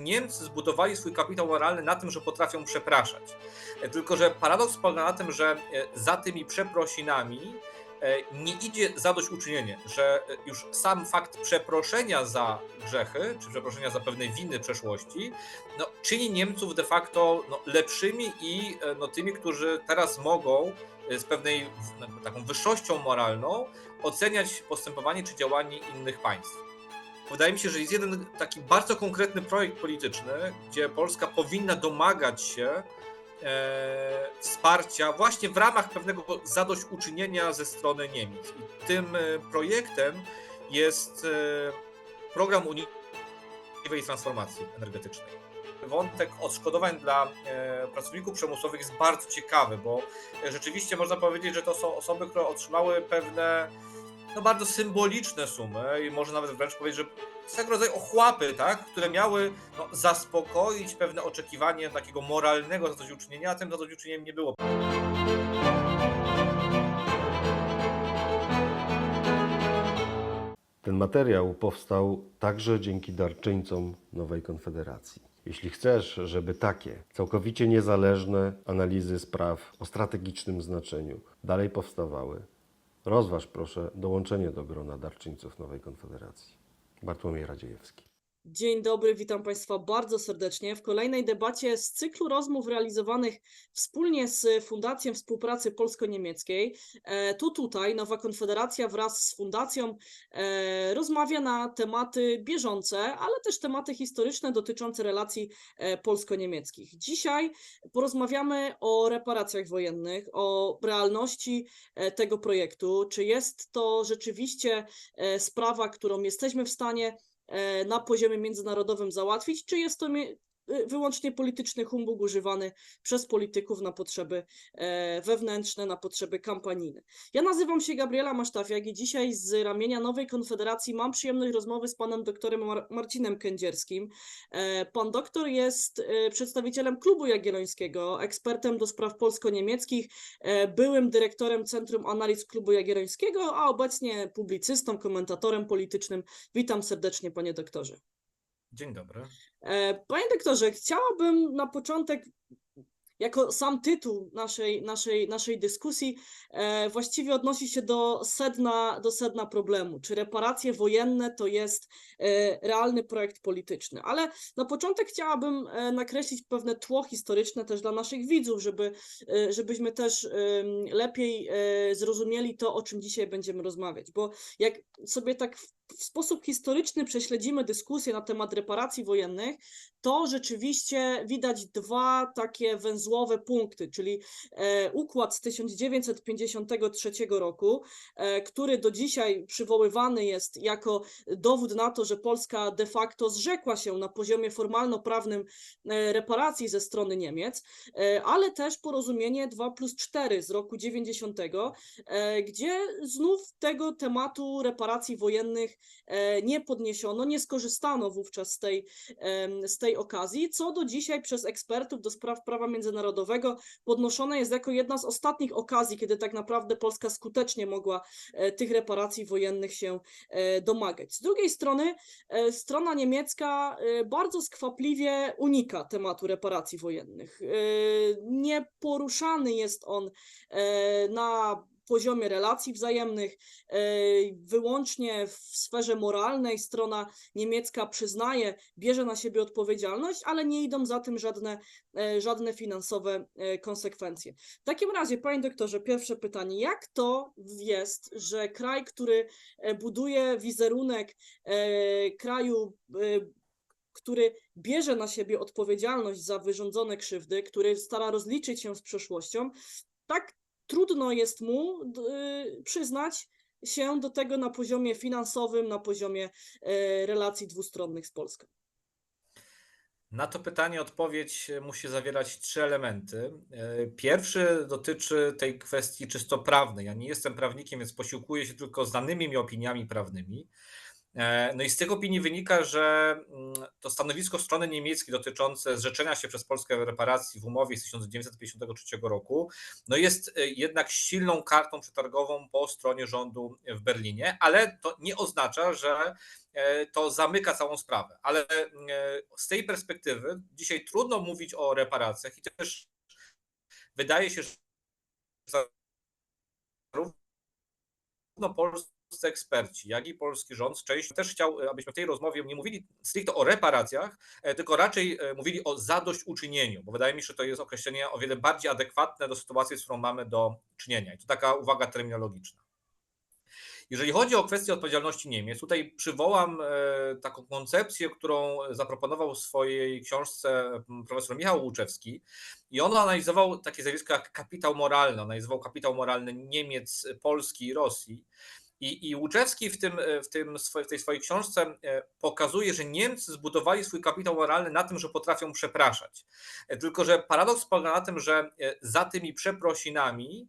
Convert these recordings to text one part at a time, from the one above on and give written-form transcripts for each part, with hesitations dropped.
Niemcy zbudowali swój kapitał moralny na tym, że potrafią przepraszać. Tylko że paradoks polega na tym, że za tymi przeprosinami nie idzie zadośćuczynienie, że już sam fakt przeproszenia za grzechy, czy przeproszenia za pewne winy przeszłości, no, czyni Niemców de facto lepszymi i tymi, którzy teraz mogą z pewnej taką wyższością moralną oceniać postępowanie czy działanie innych państw. Wydaje mi się, że jest jeden taki bardzo konkretny projekt polityczny, gdzie Polska powinna domagać się wsparcia właśnie w ramach pewnego zadośćuczynienia ze strony Niemiec. I tym projektem jest program unijnej transformacji energetycznej. Wątek odszkodowań dla pracowników przemysłowych jest bardzo ciekawy, bo rzeczywiście można powiedzieć, że to są osoby, które otrzymały pewne bardzo symboliczne sumy i może nawet wręcz powiedzieć, że swego rodzaju ochłapy, tak, które miały zaspokoić pewne oczekiwanie takiego moralnego zadośćuczynienia, a tym zadośćuczynieniem nie było. Ten materiał powstał także dzięki darczyńcom Nowej Konfederacji. Jeśli chcesz, żeby takie całkowicie niezależne analizy spraw o strategicznym znaczeniu dalej powstawały, rozważ proszę dołączenie do grona darczyńców Nowej Konfederacji. Bartłomiej Radziejewski. Dzień dobry, witam Państwa bardzo serdecznie w kolejnej debacie z cyklu rozmów realizowanych wspólnie z Fundacją Współpracy Polsko-Niemieckiej. Tutaj Nowa Konfederacja wraz z Fundacją rozmawia na tematy bieżące, ale też tematy historyczne dotyczące relacji polsko-niemieckich. Dzisiaj porozmawiamy o reparacjach wojennych, o realności tego projektu. Czy jest to rzeczywiście sprawa, którą jesteśmy w stanie na poziomie międzynarodowym załatwić, czy jest to wyłącznie polityczny humbug używany przez polityków na potrzeby wewnętrzne, na potrzeby kampanijne. Ja nazywam się Gabriela Masztafiak i dzisiaj z ramienia Nowej Konfederacji mam przyjemność rozmowy z panem doktorem Marcinem Kędzierskim. Pan doktor jest przedstawicielem Klubu Jagiellońskiego, ekspertem do spraw polsko-niemieckich, byłym dyrektorem Centrum Analiz Klubu Jagiellońskiego, a obecnie publicystą, komentatorem politycznym. Witam serdecznie, panie doktorze. Dzień dobry. Panie doktorze, chciałabym na początek, jako sam tytuł naszej dyskusji, właściwie odnosi się do sedna problemu. Czy reparacje wojenne to jest realny projekt polityczny? Ale na początek chciałabym nakreślić pewne tło historyczne też dla naszych widzów, żebyśmy też lepiej zrozumieli to, o czym dzisiaj będziemy rozmawiać. Bo jak sobie tak w sposób historyczny prześledzimy dyskusję na temat reparacji wojennych, to rzeczywiście widać dwa takie węzłowe punkty, czyli układ z 1953 roku, który do dzisiaj przywoływany jest jako dowód na to, że Polska de facto zrzekła się na poziomie formalno-prawnym reparacji ze strony Niemiec, ale też porozumienie 2+4 z roku 90, gdzie znów tego tematu reparacji wojennych nie podniesiono, nie skorzystano wówczas z tej okazji, co do dzisiaj przez ekspertów do spraw prawa międzynarodowego podnoszone jest jako jedna z ostatnich okazji, kiedy tak naprawdę Polska skutecznie mogła tych reparacji wojennych się domagać. Z drugiej strony strona niemiecka bardzo skwapliwie unika tematu reparacji wojennych. Nie poruszany jest on na poziomie relacji wzajemnych, wyłącznie w sferze moralnej strona niemiecka przyznaje, bierze na siebie odpowiedzialność, ale nie idą za tym żadne finansowe konsekwencje. W takim razie, panie doktorze, pierwsze pytanie, jak to jest, że kraj, który buduje wizerunek kraju, który bierze na siebie odpowiedzialność za wyrządzone krzywdy, który stara rozliczyć się z przeszłością, tak trudno jest mu przyznać się do tego na poziomie finansowym, na poziomie relacji dwustronnych z Polską? Na to pytanie odpowiedź musi zawierać trzy elementy. Pierwszy dotyczy tej kwestii czysto prawnej. Ja nie jestem prawnikiem, więc posiłkuję się tylko znanymi mi opiniami prawnymi. No i z tych opinii wynika, że to stanowisko strony niemieckiej dotyczące zrzeczenia się przez Polskę reparacji w umowie z 1953 roku no jest jednak silną kartą przetargową po stronie rządu w Berlinie, ale to nie oznacza, że to zamyka całą sprawę. Ale z tej perspektywy dzisiaj trudno mówić o reparacjach i też wydaje się, że zarówno polscy eksperci, jak i polski rząd część też chciał, abyśmy w tej rozmowie nie mówili stricte o reparacjach, tylko raczej mówili o zadośćuczynieniu, bo wydaje mi się, że to jest określenie o wiele bardziej adekwatne do sytuacji, z którą mamy do czynienia. I to taka uwaga terminologiczna. Jeżeli chodzi o kwestię odpowiedzialności Niemiec, tutaj przywołam taką koncepcję, którą zaproponował w swojej książce profesor Michał Łuczewski i on analizował takie zjawisko jak kapitał moralny, on analizował kapitał moralny Niemiec, Polski i Rosji. I Łuczewski w tej swojej książce pokazuje, że Niemcy zbudowali swój kapitał moralny na tym, że potrafią przepraszać. Tylko że paradoks polega na tym, że za tymi przeprosinami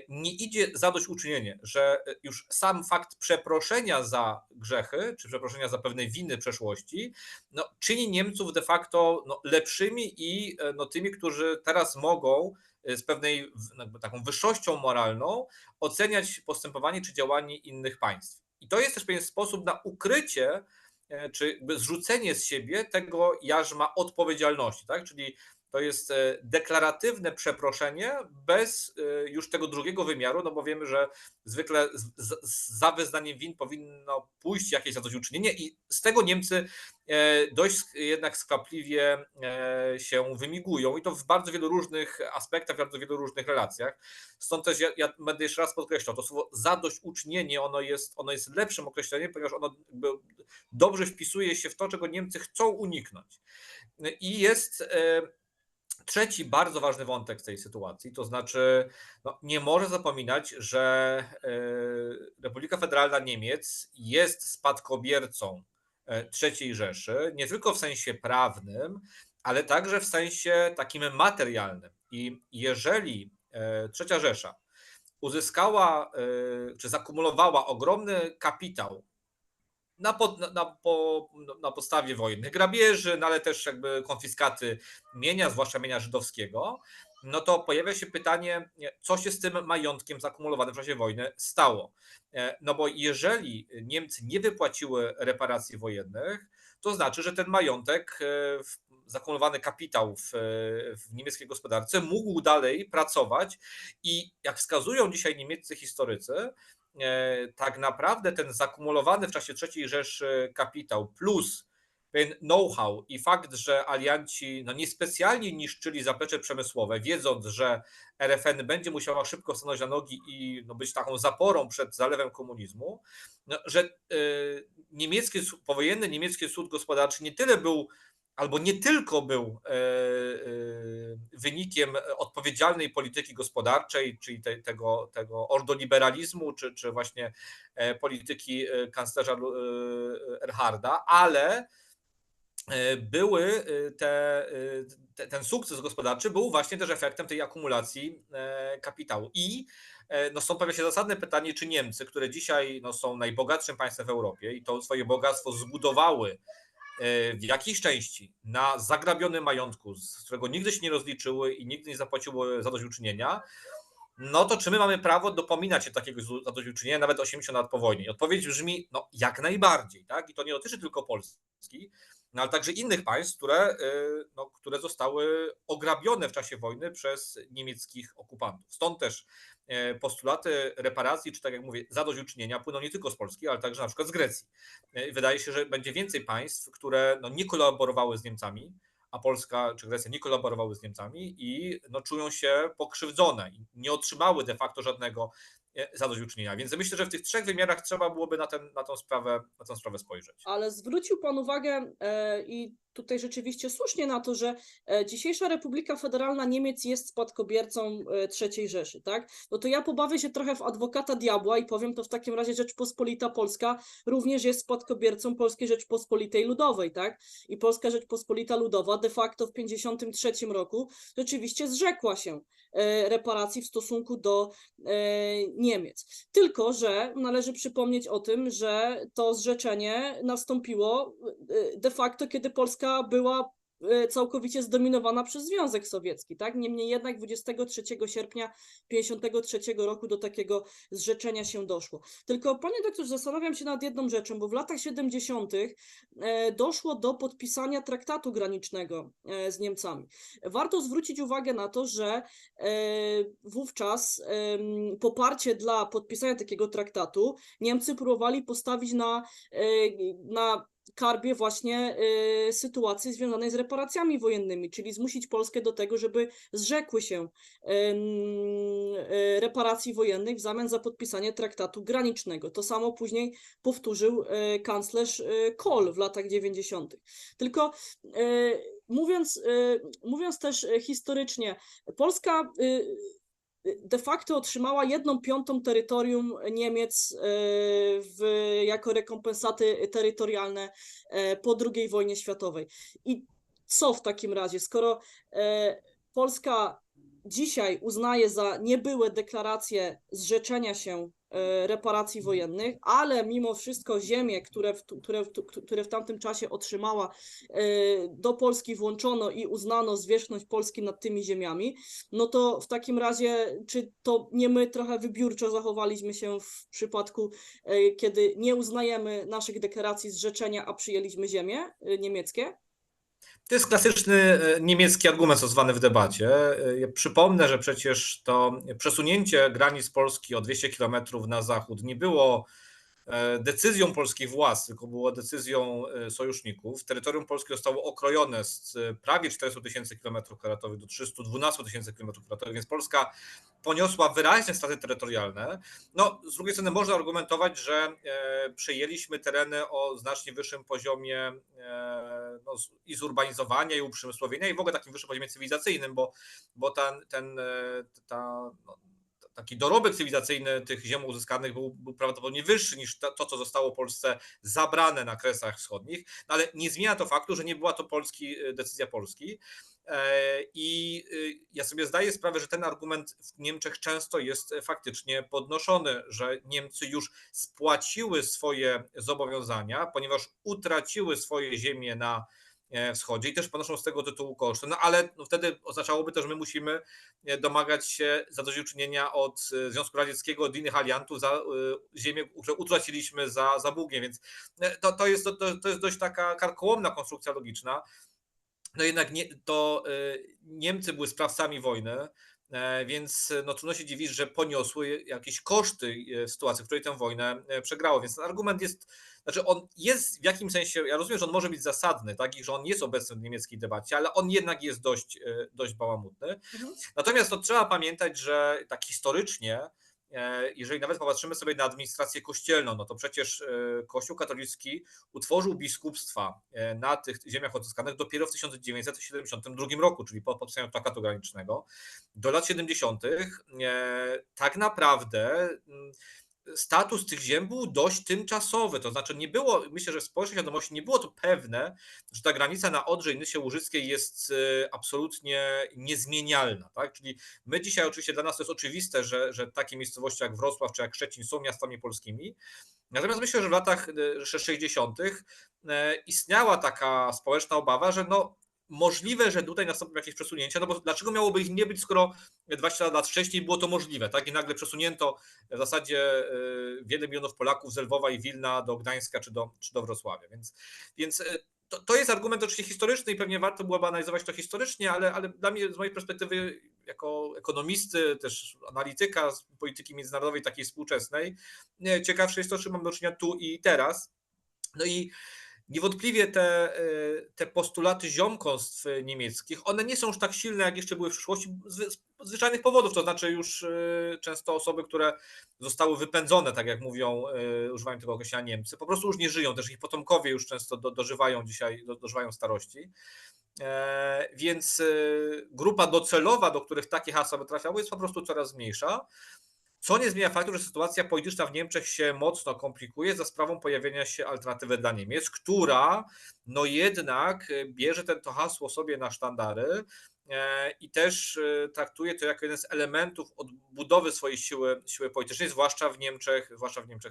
nie idzie zadośćuczynienie, że już sam fakt przeproszenia za grzechy, czy przeproszenia za pewne winy przeszłości, no, czyni Niemców de facto no, lepszymi i no, tymi, którzy teraz mogą z pewnej taką wyższością moralną oceniać postępowanie czy działanie innych państw. I to jest też pewien sposób na ukrycie czy zrzucenie z siebie tego jarzma odpowiedzialności, tak? Czyli to jest deklaratywne przeproszenie bez już tego drugiego wymiaru, no bo wiemy, że zwykle za wyznaniem win powinno pójść jakieś zadośćuczynienie i z tego Niemcy dość jednak skwapliwie się wymigują i to w bardzo wielu różnych aspektach, w bardzo wielu różnych relacjach. Stąd też ja będę jeszcze raz podkreślał, to słowo zadośćuczynienie, ono jest lepszym określeniem, ponieważ ono dobrze wpisuje się w to, czego Niemcy chcą uniknąć. I jest trzeci bardzo ważny wątek w tej sytuacji, to znaczy no, nie może zapominać, że Republika Federalna Niemiec jest spadkobiercą III Rzeszy, nie tylko w sensie prawnym, ale także w sensie takim materialnym. I jeżeli III Rzesza uzyskała czy zakumulowała ogromny kapitał na podstawie wojennych grabieży, no ale też jakby konfiskaty mienia, zwłaszcza mienia żydowskiego, no to pojawia się pytanie, co się z tym majątkiem zakumulowanym w czasie wojny stało. No bo jeżeli Niemcy nie wypłaciły reparacji wojennych, to znaczy, że ten majątek, zakumulowany kapitał w niemieckiej gospodarce mógł dalej pracować i jak wskazują dzisiaj niemieccy historycy, tak naprawdę ten zakumulowany w czasie III Rzeszy kapitał plus pewien know-how i fakt, że alianci no niespecjalnie niszczyli zaplecze przemysłowe, wiedząc, że RFN będzie musiała szybko stanąć na nogi i no być taką zaporą przed zalewem komunizmu, no, że powojenny niemiecki cud gospodarczy nie tyle był albo nie tylko był wynikiem odpowiedzialnej polityki gospodarczej, czyli tego ordoliberalizmu, czy właśnie polityki kanclerza Erharda, ale ten sukces gospodarczy był właśnie też efektem tej akumulacji kapitału. I no, stąd pojawia się zasadne pytanie, czy Niemcy, które dzisiaj no, są najbogatszym państwem w Europie i to swoje bogactwo zbudowały w jakiejś części na zagrabionym majątku, z którego nigdy się nie rozliczyły i nigdy nie zapłaciły zadośćuczynienia, no to czy my mamy prawo dopominać się takiego zadośćuczynienia nawet 80 lat po wojnie? I odpowiedź brzmi, no jak najbardziej, tak? I to nie dotyczy tylko Polski, no ale także innych państw, które zostały ograbione w czasie wojny przez niemieckich okupantów. Stąd też postulaty reparacji, czy tak jak mówię, zadośćuczynienia płyną nie tylko z Polski, ale także na przykład z Grecji. Wydaje się, że będzie więcej państw, które no, nie kolaborowały z Niemcami, a Polska czy Grecja nie kolaborowały z Niemcami i no, czują się pokrzywdzone i nie otrzymały de facto żadnego zadośćuczynienia. Więc myślę, że w tych trzech wymiarach trzeba byłoby na tę sprawę spojrzeć. Ale zwrócił Pan uwagę i tutaj rzeczywiście słusznie na to, że dzisiejsza Republika Federalna Niemiec jest spadkobiercą III Rzeszy, tak? No to ja pobawię się trochę w adwokata diabła i powiem, to w takim razie Rzeczpospolita Polska również jest spadkobiercą Polskiej Rzeczpospolitej Ludowej, tak? I Polska Rzeczpospolita Ludowa de facto w 1953 roku rzeczywiście zrzekła się reparacji w stosunku do Niemiec. Tylko że należy przypomnieć o tym, że to zrzeczenie nastąpiło de facto, kiedy Polska była całkowicie zdominowana przez Związek Sowiecki, tak? Niemniej jednak 23 sierpnia 1953 roku do takiego zrzeczenia się doszło. Tylko, panie doktorze, zastanawiam się nad jedną rzeczą, bo w latach 70. doszło do podpisania traktatu granicznego z Niemcami. Warto zwrócić uwagę na to, że wówczas poparcie dla podpisania takiego traktatu Niemcy próbowali postawić na karbie właśnie sytuacji związanej z reparacjami wojennymi, czyli zmusić Polskę do tego, żeby zrzekły się reparacji wojennych w zamian za podpisanie traktatu granicznego. To samo później powtórzył kanclerz Kohl w latach 90. Tylko mówiąc też historycznie, Polska de facto otrzymała 1/5 terytorium Niemiec jako rekompensaty terytorialne po II wojnie światowej. I co w takim razie, skoro Polska dzisiaj uznaje za niebyłe deklaracje zrzeczenia się reparacji wojennych, ale mimo wszystko ziemie, które w tamtym czasie otrzymała, do Polski włączono i uznano zwierzchność Polski nad tymi ziemiami, no to w takim razie, czy to nie my trochę wybiórczo zachowaliśmy się w przypadku, kiedy nie uznajemy naszych deklaracji zrzeczenia, a przyjęliśmy ziemie niemieckie? To jest klasyczny niemiecki argument stosowany w debacie. Ja przypomnę, że przecież to przesunięcie granic Polski o 200 kilometrów na zachód nie było decyzją polskich władz, tylko było decyzją sojuszników. Terytorium polskie zostało okrojone z prawie 400 000 km² do 312 000 km², więc Polska poniosła wyraźne straty terytorialne. No, z drugiej strony można argumentować, że przejęliśmy tereny o znacznie wyższym poziomie no, i zurbanizowania, i uprzemysłowienia, i w ogóle takim wyższym poziomie cywilizacyjnym, bo taki dorobek cywilizacyjny tych ziem uzyskanych był prawdopodobnie wyższy niż to, co zostało Polsce zabrane na Kresach Wschodnich, no ale nie zmienia to faktu, że nie była to decyzja Polski. I ja sobie zdaję sprawę, że ten argument w Niemczech często jest faktycznie podnoszony, że Niemcy już spłaciły swoje zobowiązania, ponieważ utraciły swoje ziemie na wschodzie i też ponoszą z tego tytułu koszty. No ale wtedy oznaczałoby to, że my musimy domagać się zadośćuczynienia od Związku Radzieckiego, od innych aliantów za ziemię, które utraciliśmy za Bugiem, więc to jest dość taka karkołomna konstrukcja logiczna. No jednak Niemcy były sprawcami wojny, więc no, trudno się dziwić, że poniosły jakieś koszty w sytuacji, w której tę wojnę przegrało. Więc ten argument on jest w jakimś sensie, ja rozumiem, że on może być zasadny, tak, i że on jest obecny w niemieckiej debacie, ale on jednak jest dość bałamutny. Mhm. Natomiast trzeba pamiętać, że tak historycznie, jeżeli nawet popatrzymy sobie na administrację kościelną, no to przecież Kościół katolicki utworzył biskupstwa na tych ziemiach odzyskanych dopiero w 1972 roku, czyli po podpisaniu traktatu granicznego. Do lat 70. Tak naprawdę status tych ziem był dość tymczasowy, to znaczy myślę, że w społecznej świadomości nie było to pewne, że ta granica na Odrze i Nysie Łużyckiej jest absolutnie niezmienialna, tak? Czyli my dzisiaj oczywiście dla nas to jest oczywiste, że takie miejscowości jak Wrocław czy jak Szczecin są miastami polskimi, natomiast myślę, że w latach 60. istniała taka społeczna obawa, że możliwe, że tutaj nastąpią jakieś przesunięcia, no bo dlaczego miałoby ich nie być, skoro 20 lat wcześniej było to możliwe, tak? I nagle przesunięto w zasadzie wiele milionów Polaków z Lwowa i Wilna do Gdańska czy do Wrocławia. Więc to jest argument oczywiście historyczny i pewnie warto byłoby analizować to historycznie, ale dla mnie, z mojej perspektywy, jako ekonomisty, też analityka z polityki międzynarodowej takiej współczesnej, ciekawsze jest to, czy mamy do czynienia tu i teraz. No i Niewątpliwie te postulaty ziomkostw niemieckich, one nie są już tak silne, jak jeszcze były w przyszłości z zwyczajnych powodów, to znaczy już często osoby, które zostały wypędzone, tak jak mówią, używają tego określenia Niemcy, po prostu już nie żyją, też ich potomkowie już często dożywają dzisiaj, dożywają starości. Więc grupa docelowa, do których takie hasła by trafiały, jest po prostu coraz mniejsza. Co nie zmienia faktu, że sytuacja polityczna w Niemczech się mocno komplikuje za sprawą pojawienia się alternatywy dla Niemiec, która no jednak bierze to hasło sobie na sztandary i też traktuje to jako jeden z elementów odbudowy swojej siły politycznej, zwłaszcza w Niemczech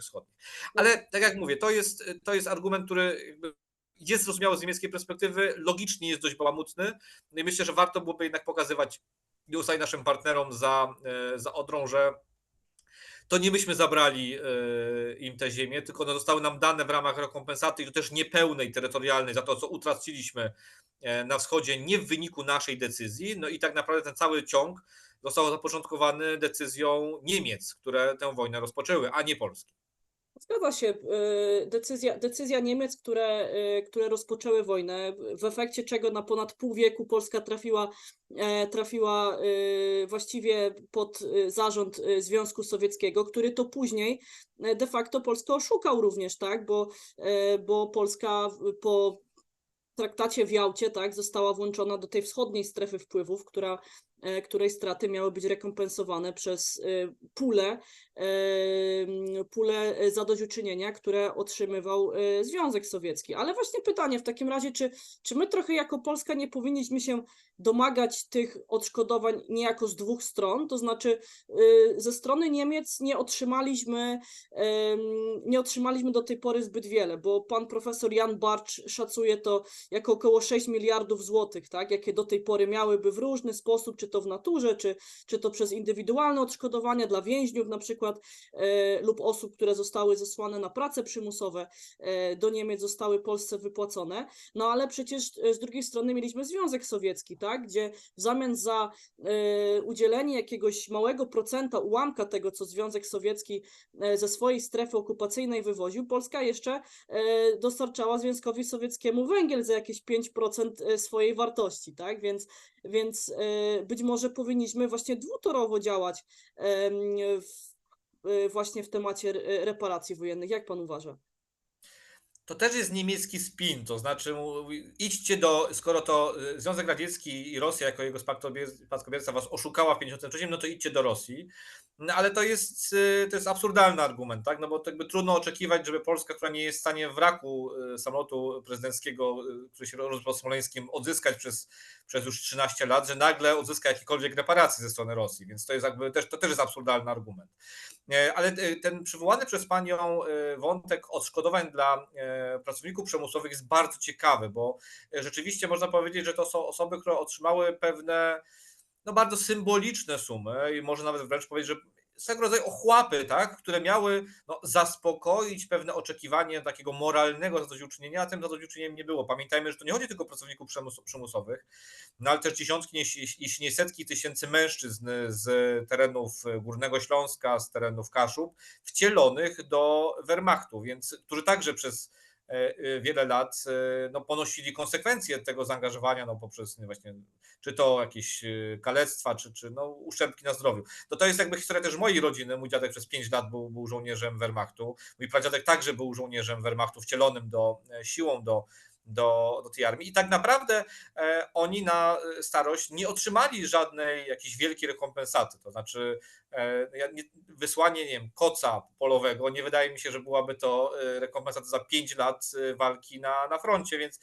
Wschodnich. Ale tak jak mówię, to jest argument, który jakby jest zrozumiały z niemieckiej perspektywy, logicznie jest dość bałamutny. No i myślę, że warto byłoby jednak pokazywać i naszym partnerom za Odrą, że to nie myśmy zabrali im te ziemię, tylko one zostały nam dane w ramach rekompensaty i to też niepełnej, terytorialnej za to, co utraciliśmy na wschodzie, nie w wyniku naszej decyzji. No i tak naprawdę ten cały ciąg został zapoczątkowany decyzją Niemiec, które tę wojnę rozpoczęły, a nie Polski. Zgadza się. Decyzja Niemiec, które rozpoczęły wojnę, w efekcie czego na ponad pół wieku Polska trafiła właściwie pod zarząd Związku Sowieckiego, który to później de facto Polskę oszukał również, tak? Bo Polska po traktacie w Jałcie, tak, została włączona do tej wschodniej strefy wpływów, której straty miały być rekompensowane przez pulę zadośćuczynienia, które otrzymywał Związek Sowiecki. Ale właśnie pytanie w takim razie, czy my trochę jako Polska nie powinniśmy się domagać tych odszkodowań niejako z dwóch stron, to znaczy ze strony Niemiec nie otrzymaliśmy do tej pory zbyt wiele, bo pan profesor Jan Barcz szacuje to jako około 6 miliardów złotych, tak, jakie do tej pory miałyby w różny sposób, czy to w naturze, czy to przez indywidualne odszkodowania dla więźniów na przykład lub osób, które zostały zesłane na prace przymusowe do Niemiec, zostały Polsce wypłacone. No ale przecież z drugiej strony mieliśmy Związek Sowiecki, tak, gdzie w zamian za udzielenie jakiegoś małego procenta, ułamka tego, co Związek Sowiecki ze swojej strefy okupacyjnej wywoził, Polska jeszcze dostarczała Związkowi Sowieckiemu węgiel za jakieś 5% swojej wartości, tak? Więc być może powinniśmy właśnie dwutorowo działać właśnie w temacie reparacji wojennych. Jak pan uważa? To też jest niemiecki spin, to znaczy idźcie skoro to Związek Radziecki i Rosja jako jego spadkobierca was oszukała w 1953, no to idźcie do Rosji. No ale to jest absurdalny argument, tak? No bo to jakby trudno oczekiwać, żeby Polska, która nie jest w stanie wraku samolotu prezydenckiego, który się rozbił pod Smoleńskiem, odzyskać przez już 13 lat, że nagle odzyska jakiekolwiek reparacje ze strony Rosji, więc to jest jakby to też jest absurdalny argument. Ale ten przywołany przez panią wątek odszkodowań dla pracowników przymusowych jest bardzo ciekawy, bo rzeczywiście można powiedzieć, że to są osoby, które otrzymały pewne no bardzo symboliczne sumy i może nawet wręcz powiedzieć, że swego rodzaju ochłapy, tak, które miały no, zaspokoić pewne oczekiwanie takiego moralnego zadośćuczynienia, a tym zadośćuczynieniem nie było. Pamiętajmy, że to nie chodzi tylko o pracowników przymusowych, no ale też dziesiątki, jeśli nie setki tysięcy mężczyzn z terenów Górnego Śląska, z terenów Kaszub, wcielonych do Wehrmachtu, więc którzy także przez wiele lat no, ponosili konsekwencje tego zaangażowania no, poprzez właśnie czy to jakieś kalectwa, czy no, uszczerbki na zdrowiu. To jest jakby historia też mojej rodziny. Mój dziadek przez 5 lat był żołnierzem Wehrmachtu. Mój pradziadek także był żołnierzem Wehrmachtu, wcielonym siłą do tej armii. I tak naprawdę oni na starość nie otrzymali żadnej jakiejś wielkiej rekompensaty. To znaczy wysłanie, nie wiem, koca polowego, nie wydaje mi się, że byłaby to rekompensata za 5 lat walki na froncie, więc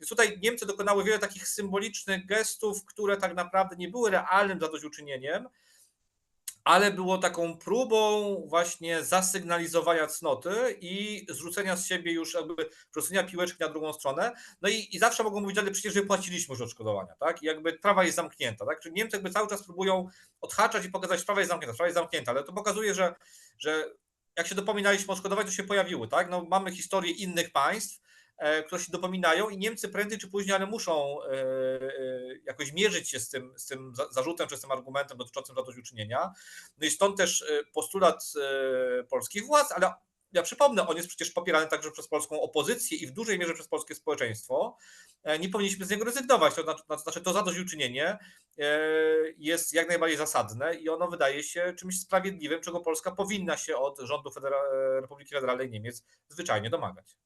tutaj Niemcy dokonały wiele takich symbolicznych gestów, które tak naprawdę nie były realnym zadośćuczynieniem, ale było taką próbą właśnie zasygnalizowania cnoty i zrzucenia z siebie już jakby przerzucenia piłeczki na drugą stronę. No i zawsze mogą mówić, ale przecież wypłaciliśmy już odszkodowania, tak? I jakby sprawa jest zamknięta, tak? Czyli Niemcy jakby cały czas próbują odhaczać i pokazać, sprawa jest zamknięta, ale to pokazuje, że jak się dopominaliśmy o odszkodowań, to się pojawiły, tak? No mamy historię innych państw, które się dopominają i Niemcy prędzej czy później, ale muszą jakoś mierzyć się z tym zarzutem czy z tym argumentem dotyczącym zadośćuczynienia. No i stąd też postulat polskich władz, ale ja przypomnę, on jest przecież popierany także przez polską opozycję i w dużej mierze przez polskie społeczeństwo. Nie powinniśmy z niego rezygnować. To znaczy to zadośćuczynienie jest jak najbardziej zasadne i ono wydaje się czymś sprawiedliwym, czego Polska powinna się od rządu Republiki Federalnej Niemiec zwyczajnie domagać.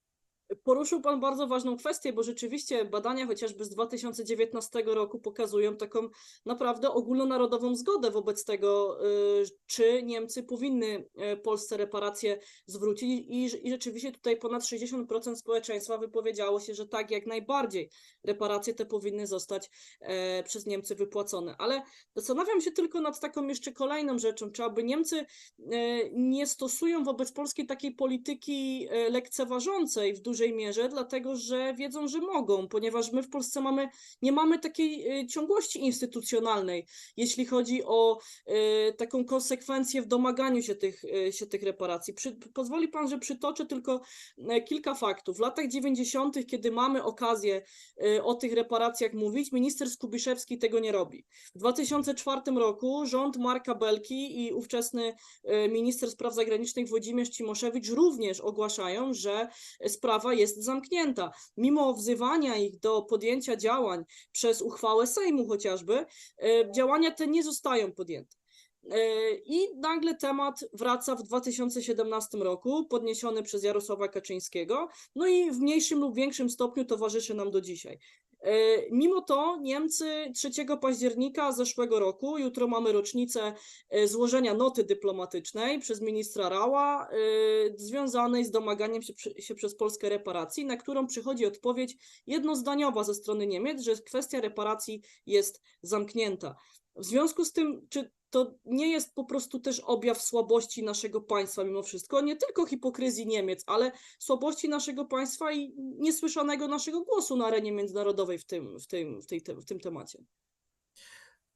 Poruszył Pan bardzo ważną kwestię, bo rzeczywiście badania chociażby z 2019 roku pokazują taką naprawdę ogólnonarodową zgodę wobec tego, czy Niemcy powinny Polsce reparacje zwrócić i rzeczywiście tutaj ponad 60% społeczeństwa wypowiedziało się, że tak, jak najbardziej reparacje te powinny zostać przez Niemcy wypłacone. Ale zastanawiam się tylko nad taką jeszcze kolejną rzeczą, czy aby Niemcy nie stosują wobec Polski takiej polityki lekceważącej w dużej mierze, dlatego że wiedzą, że mogą, ponieważ my w Polsce nie mamy takiej ciągłości instytucjonalnej, jeśli chodzi o taką konsekwencję w domaganiu się tych reparacji. Pozwoli Pan, że przytoczę tylko kilka faktów. W latach 90., kiedy mamy okazję o tych reparacjach mówić, minister Skubiszewski tego nie robi. W 2004 roku rząd Marka Belki i ówczesny minister spraw zagranicznych Włodzimierz Cimoszewicz również ogłaszają, że sprawa jest zamknięta. Mimo wzywania ich do podjęcia działań przez uchwałę Sejmu chociażby, działania te nie zostają podjęte. I nagle temat wraca w 2017 roku, podniesiony przez Jarosława Kaczyńskiego, no i w mniejszym lub większym stopniu towarzyszy nam do dzisiaj. Mimo to Niemcy 3 października zeszłego roku, jutro mamy rocznicę złożenia noty dyplomatycznej przez ministra Rau'a, związanej z domaganiem się przez Polskę reparacji, na którą przychodzi odpowiedź jednozdaniowa ze strony Niemiec, że kwestia reparacji jest zamknięta. W związku z tym, czy to nie jest po prostu też objaw słabości naszego państwa mimo wszystko, nie tylko hipokryzji Niemiec, ale słabości naszego państwa i niesłyszanego naszego głosu na arenie międzynarodowej w tym temacie?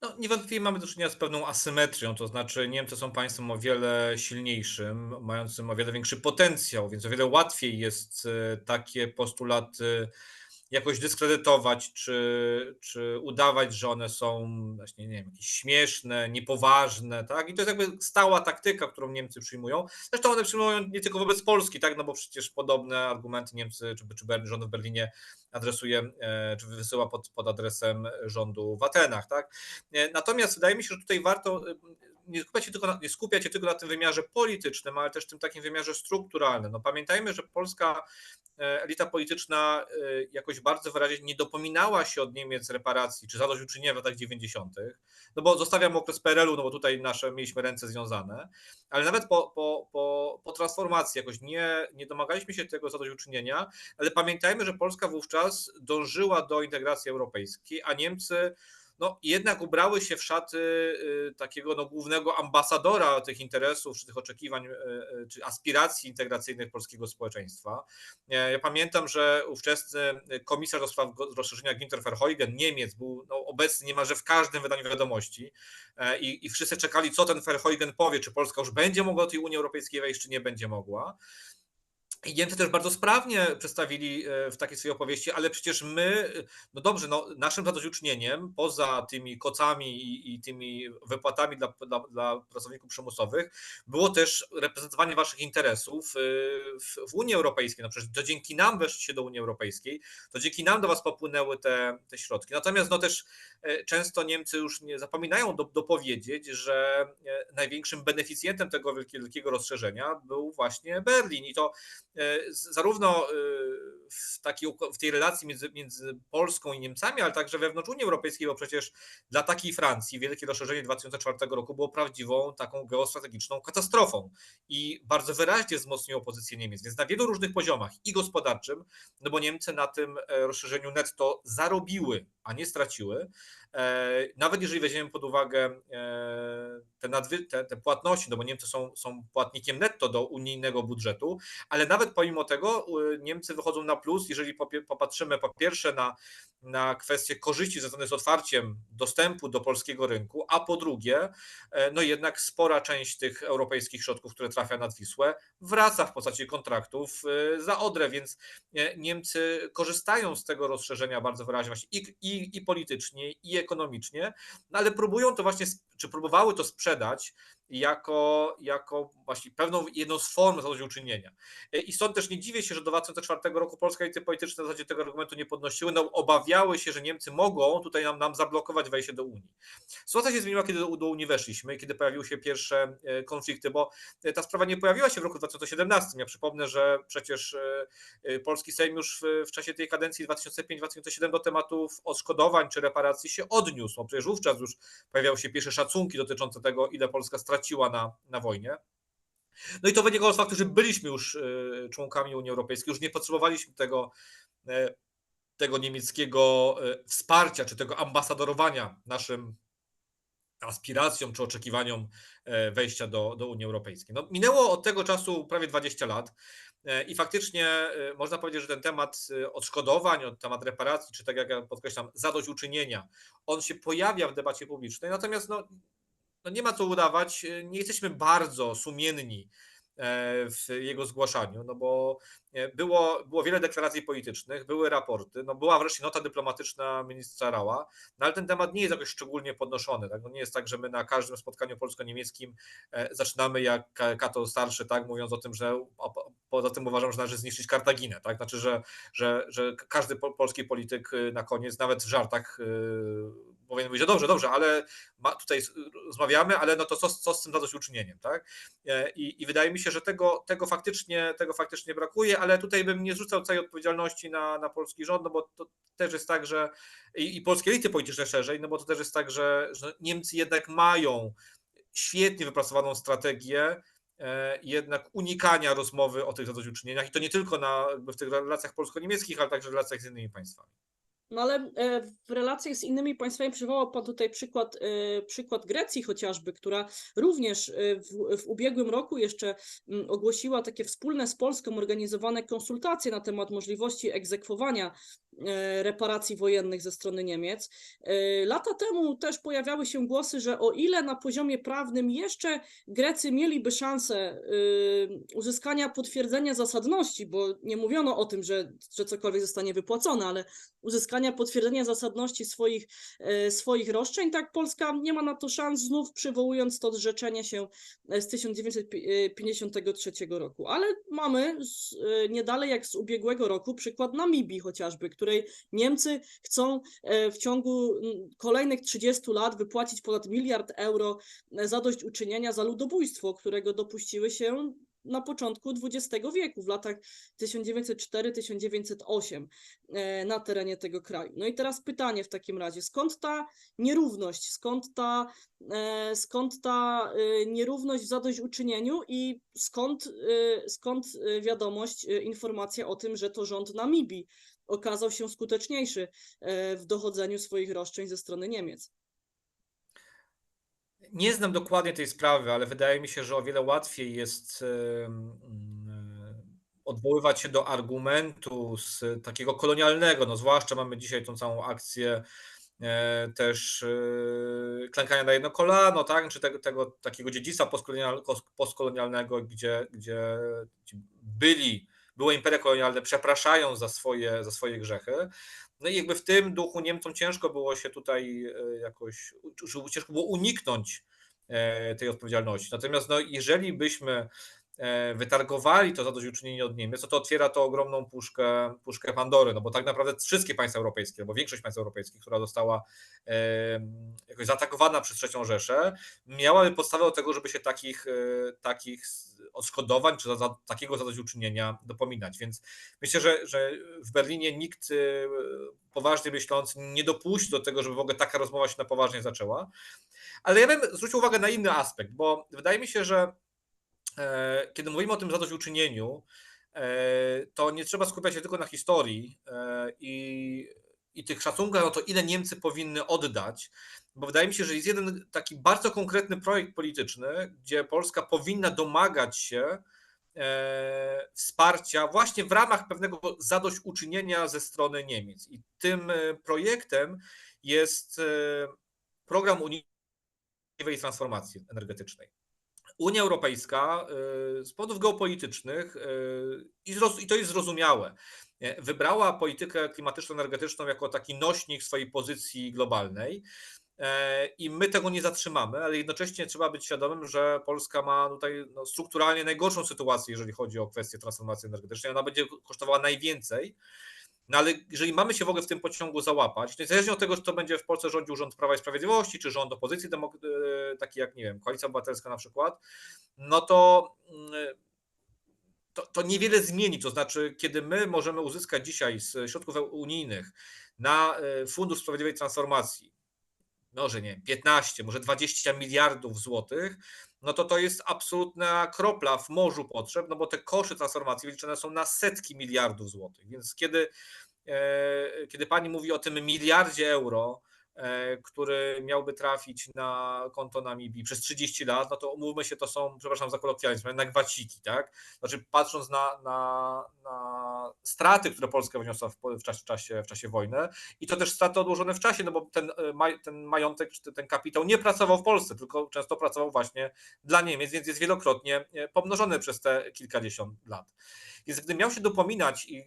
No, niewątpliwie mamy do czynienia z pewną asymetrią, to znaczy Niemcy są państwem o wiele silniejszym, mającym o wiele większy potencjał, więc o wiele łatwiej jest takie postulaty jakoś dyskredytować, czy udawać, że one są właśnie, nie wiem, jakieś śmieszne, niepoważne, tak? I to jest jakby stała taktyka, którą Niemcy przyjmują. Zresztą one przyjmują nie tylko wobec Polski, tak? No bo przecież podobne argumenty Niemcy, rząd w Berlinie adresuje, czy wysyła pod adresem rządu w Atenach, tak? Natomiast wydaje mi się, że tutaj warto nie skupiać się tylko na tym wymiarze politycznym, ale też w tym takim wymiarze strukturalnym. No pamiętajmy, że polska elita polityczna jakoś bardzo wyraźnie nie dopominała się od Niemiec reparacji czy zadośćuczynienia w latach 90., no bo zostawiam okres PRL-u, no bo tutaj mieliśmy ręce związane, ale nawet po transformacji jakoś nie domagaliśmy się tego zadośćuczynienia, ale pamiętajmy, że Polska wówczas dążyła do integracji europejskiej, a Niemcy no jednak ubrały się w szaty takiego głównego ambasadora tych interesów, czy tych oczekiwań, czy aspiracji integracyjnych polskiego społeczeństwa. Ja pamiętam, że ówczesny komisarz do spraw rozszerzenia Günther Verheugen, Niemiec, był obecny niemalże w każdym wydaniu wiadomości i wszyscy czekali, co ten Verheugen powie, czy Polska już będzie mogła do tej Unii Europejskiej wejść, czy nie będzie mogła. I Niemcy też bardzo sprawnie przedstawili w takiej swojej opowieści, ale przecież my, no dobrze, no naszym zadośćuczynieniem, poza tymi kocami i tymi wypłatami dla pracowników przymusowych, było też reprezentowanie waszych interesów w Unii Europejskiej. No przecież to dzięki nam weszliście do Unii Europejskiej, to dzięki nam do was popłynęły te środki. Natomiast no też często Niemcy już nie zapominają dopowiedzieć, że największym beneficjentem tego wielkiego rozszerzenia był właśnie Berlin. I to zarówno w tej relacji między Polską i Niemcami, ale także wewnątrz Unii Europejskiej, bo przecież dla takiej Francji wielkie rozszerzenie 2004 roku było prawdziwą taką geostrategiczną katastrofą i bardzo wyraźnie wzmocniło pozycję Niemiec. Więc na wielu różnych poziomach i gospodarczym, no bo Niemcy na tym rozszerzeniu netto zarobiły, a nie straciły. Nawet jeżeli weźmiemy pod uwagę te płatności, no bo Niemcy są płatnikiem netto do unijnego budżetu, ale nawet pomimo tego Niemcy wychodzą na plus, jeżeli popatrzymy po pierwsze na kwestie korzyści związane z otwarciem dostępu do polskiego rynku, a po drugie, no jednak spora część tych europejskich środków, które trafia nad Wisłę, wraca w postaci kontraktów za Odrę, więc Niemcy korzystają z tego rozszerzenia bardzo wyraźnie właśnie i politycznie, i ekonomicznie, no ale próbują to właśnie, czy próbowały to sprzedać jako właśnie pewną jedną z form zadośćuczynienia. I stąd też nie dziwię się, że do 2004 roku polskie elity polityczne w zasadzie tego argumentu nie podnosiły, no obawiały się, że Niemcy mogą tutaj nam zablokować wejście do Unii. Sytuacja się zmieniła, kiedy do Unii weszliśmy, kiedy pojawiły się pierwsze konflikty, bo ta sprawa nie pojawiła się w roku 2017. Ja przypomnę, że przecież polski Sejm już w czasie tej kadencji 2005-2007 do tematów odszkodowań czy reparacji się odniósł. No przecież wówczas już pojawiały się pierwsze szacunki dotyczące tego, ile Polska straciła na wojnie. No i to wynikało z faktu, że byliśmy już członkami Unii Europejskiej, już nie potrzebowaliśmy tego niemieckiego wsparcia czy tego ambasadorowania naszym aspiracjom czy oczekiwaniom wejścia do Unii Europejskiej. No, minęło od tego czasu prawie 20 lat i faktycznie można powiedzieć, że ten temat odszkodowań, temat reparacji, czy tak jak ja podkreślam, zadośćuczynienia, on się pojawia w debacie publicznej, natomiast no nie ma co udawać, nie jesteśmy bardzo sumienni w jego zgłaszaniu, no bo było wiele deklaracji politycznych, były raporty, no była wreszcie nota dyplomatyczna ministra Rała, no ale ten temat nie jest jakoś szczególnie podnoszony. Tak? No nie jest tak, że my na każdym spotkaniu polsko-niemieckim zaczynamy jak Kato Starszy, tak, mówiąc o tym, że poza tym uważam, że należy zniszczyć Kartaginę. Tak? Znaczy, że każdy polski polityk na koniec, nawet w żartach, powinien mówić, że dobrze, ale tutaj rozmawiamy, ale no to co z tym zadośćuczynieniem, tak? I wydaje mi się, że tego faktycznie brakuje, ale tutaj bym nie zrzucał całej odpowiedzialności na polski rząd, no bo to też jest tak, że i polskie elity polityczne szerzej, no bo to też jest tak, że Niemcy jednak mają świetnie wypracowaną strategię jednak unikania rozmowy o tych zadośćuczynieniach i to nie tylko w tych relacjach polsko-niemieckich, ale także w relacjach z innymi państwami. No ale w relacjach z innymi państwami przywołał Pan tutaj przykład Grecji chociażby, która również w ubiegłym roku jeszcze ogłosiła takie wspólne z Polską organizowane konsultacje na temat możliwości egzekwowania reparacji wojennych ze strony Niemiec. Lata temu też pojawiały się głosy, że o ile na poziomie prawnym jeszcze Grecy mieliby szansę uzyskania potwierdzenia zasadności, bo nie mówiono o tym, że cokolwiek zostanie wypłacone, ale uzyskania potwierdzenia zasadności swoich roszczeń, tak Polska nie ma na to szans, znów przywołując to zrzeczenie się z 1953 roku. Ale mamy nie dalej jak z ubiegłego roku przykład Namibii chociażby, której Niemcy chcą w ciągu kolejnych 30 lat wypłacić ponad 1 miliard euro zadośćuczynienia za ludobójstwo, którego dopuściły się na początku XX wieku, w latach 1904-1908 na terenie tego kraju. No i teraz pytanie w takim razie, skąd ta nierówność, skąd ta nierówność w zadośćuczynieniu i skąd wiadomość, informacja o tym, że to rząd Namibii okazał się skuteczniejszy w dochodzeniu swoich roszczeń ze strony Niemiec? Nie znam dokładnie tej sprawy, ale wydaje mi się, że o wiele łatwiej jest odwoływać się do argumentu z takiego kolonialnego, no zwłaszcza mamy dzisiaj tą całą akcję też klękania na jedno kolano, tak? Czy tego takiego dziedzictwa postkolonialnego, gdzie były imperia kolonialne przepraszają za swoje grzechy. No i jakby w tym duchu Niemcom ciężko było się tutaj jakoś, ciężko było uniknąć tej odpowiedzialności. Natomiast no, jeżeli byśmy wytargowali to zadośćuczynienie od Niemiec, to otwiera to ogromną puszkę Pandory, no bo tak naprawdę wszystkie państwa europejskie, bo większość państw europejskich, która została jakoś zaatakowana przez III Rzeszę, miałaby podstawę do tego, żeby się takich odszkodowań czy takiego zadośćuczynienia dopominać. Więc myślę, że w Berlinie nikt poważnie myśląc nie dopuści do tego, żeby w ogóle taka rozmowa się na poważnie zaczęła. Ale ja bym zwrócił uwagę na inny aspekt, bo wydaje mi się, że kiedy mówimy o tym zadośćuczynieniu, to nie trzeba skupiać się tylko na historii i tych szacunkach, no to ile Niemcy powinny oddać, bo wydaje mi się, że jest jeden taki bardzo konkretny projekt polityczny, gdzie Polska powinna domagać się wsparcia właśnie w ramach pewnego zadośćuczynienia ze strony Niemiec. I tym projektem jest program unijnej transformacji energetycznej. Unia Europejska z powodów geopolitycznych, i to jest zrozumiałe, wybrała politykę klimatyczno-energetyczną jako taki nośnik swojej pozycji globalnej. i my tego nie zatrzymamy, ale jednocześnie trzeba być świadomym, że Polska ma tutaj strukturalnie najgorszą sytuację, jeżeli chodzi o kwestię transformacji energetycznej. Ona będzie kosztowała najwięcej, no ale jeżeli mamy się w ogóle w tym pociągu załapać, to niezależnie od tego, czy to będzie w Polsce rządził rząd Prawa i Sprawiedliwości, czy rząd opozycji, taki jak, nie wiem, Koalicja Obywatelska na przykład, no to niewiele zmieni. To znaczy, kiedy my możemy uzyskać dzisiaj z środków unijnych na Fundusz Sprawiedliwej Transformacji, no, że nie wiem, 15, może 20 miliardów złotych, no to jest absolutna kropla w morzu potrzeb, no bo te koszty transformacji wyliczone są na setki miliardów złotych. Więc kiedy pani mówi o tym miliardzie euro, który miałby trafić na konto Namibii przez 30 lat, no to umówmy się, to są, przepraszam za kolokwializm, jednak waciki, tak? Znaczy patrząc na straty, które Polska wyniosła w czasie wojny i to też straty odłożone w czasie, no bo ten majątek, czy ten kapitał nie pracował w Polsce, tylko często pracował właśnie dla Niemiec, więc jest wielokrotnie pomnożony przez te kilkadziesiąt lat. Więc gdybym miał się dopominać i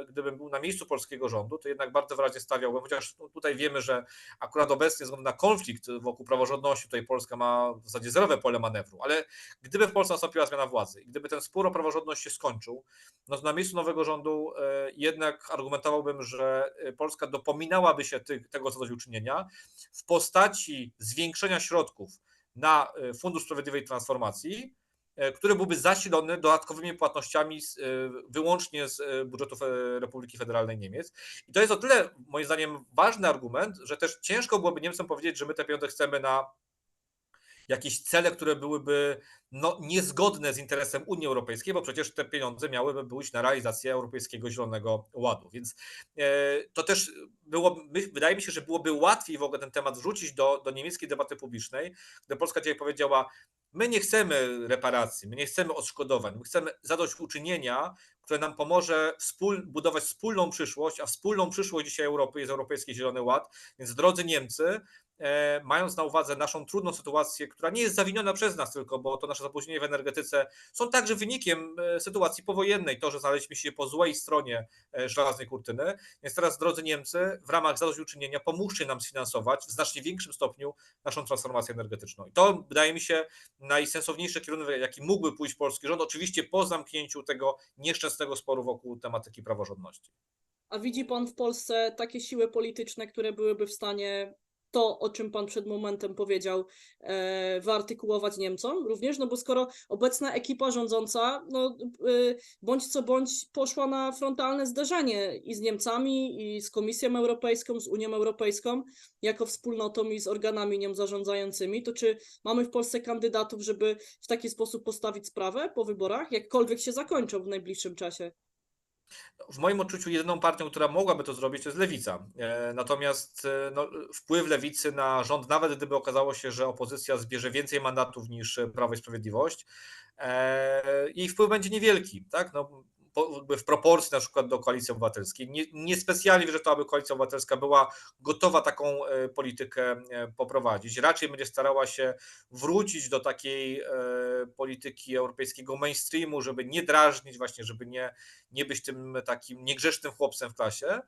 gdybym był na miejscu polskiego rządu, to jednak bardzo wyraźnie stawiałbym, chociaż tutaj wiemy, że akurat obecnie ze względu na konflikt wokół praworządności tutaj Polska ma w zasadzie zerowe pole manewru, ale gdyby w Polsce nastąpiła zmiana władzy i gdyby ten spór o praworządność się skończył, no to na miejscu nowego rządu jednak argumentowałbym, że Polska dopominałaby się tego zadośćuczynienia w postaci zwiększenia środków na Fundusz Sprawiedliwej Transformacji, który byłby zasilony dodatkowymi płatnościami wyłącznie z budżetu Republiki Federalnej Niemiec. I to jest o tyle, moim zdaniem, ważny argument, że też ciężko byłoby Niemcom powiedzieć, że my te pieniądze chcemy na jakieś cele, które byłyby niezgodne z interesem Unii Europejskiej, bo przecież te pieniądze miałyby pójść na realizację Europejskiego Zielonego Ładu. Więc to też wydaje mi się, że byłoby łatwiej w ogóle ten temat wrzucić do niemieckiej debaty publicznej, gdy Polska dzisiaj powiedziała, my nie chcemy reparacji, my nie chcemy odszkodowań, my chcemy zadośćuczynienia, które nam pomoże budować wspólną przyszłość, a wspólną przyszłość dzisiaj Europy jest Europejski Zielony Ład. Więc drodzy Niemcy, mając na uwadze naszą trudną sytuację, która nie jest zawiniona przez nas tylko, bo to nasze zapóźnienie w energetyce są także wynikiem sytuacji powojennej, to, że znaleźliśmy się po złej stronie żelaznej kurtyny. Więc teraz, drodzy Niemcy, w ramach zadośćuczynienia pomóżcie nam sfinansować w znacznie większym stopniu naszą transformację energetyczną. I to wydaje mi się najsensowniejszy kierunek, jaki mógłby pójść polski rząd, oczywiście po zamknięciu tego nieszczęsnego sporu wokół tematyki praworządności. A widzi pan w Polsce takie siły polityczne, które byłyby w stanie to, o czym pan przed momentem powiedział, wyartykułować Niemcom również? No bo skoro obecna ekipa rządząca, bądź co bądź poszła na frontalne zderzenie i z Niemcami, i z Komisją Europejską, z Unią Europejską, jako wspólnotą i z organami nią zarządzającymi, to czy mamy w Polsce kandydatów, żeby w taki sposób postawić sprawę po wyborach, jakkolwiek się zakończą w najbliższym czasie? W moim odczuciu jedyną partią, która mogłaby to zrobić, to jest Lewica. Natomiast wpływ Lewicy na rząd, nawet gdyby okazało się, że opozycja zbierze więcej mandatów niż Prawo i Sprawiedliwość, jej wpływ będzie niewielki, tak? W proporcji na przykład do Koalicji Obywatelskiej. Niespecjalnie wierzę w to, aby Koalicja Obywatelska była gotowa taką politykę poprowadzić. Raczej będzie starała się wrócić do takiej polityki europejskiego mainstreamu, żeby nie drażnić właśnie, żeby nie być tym takim niegrzecznym chłopcem w klasie.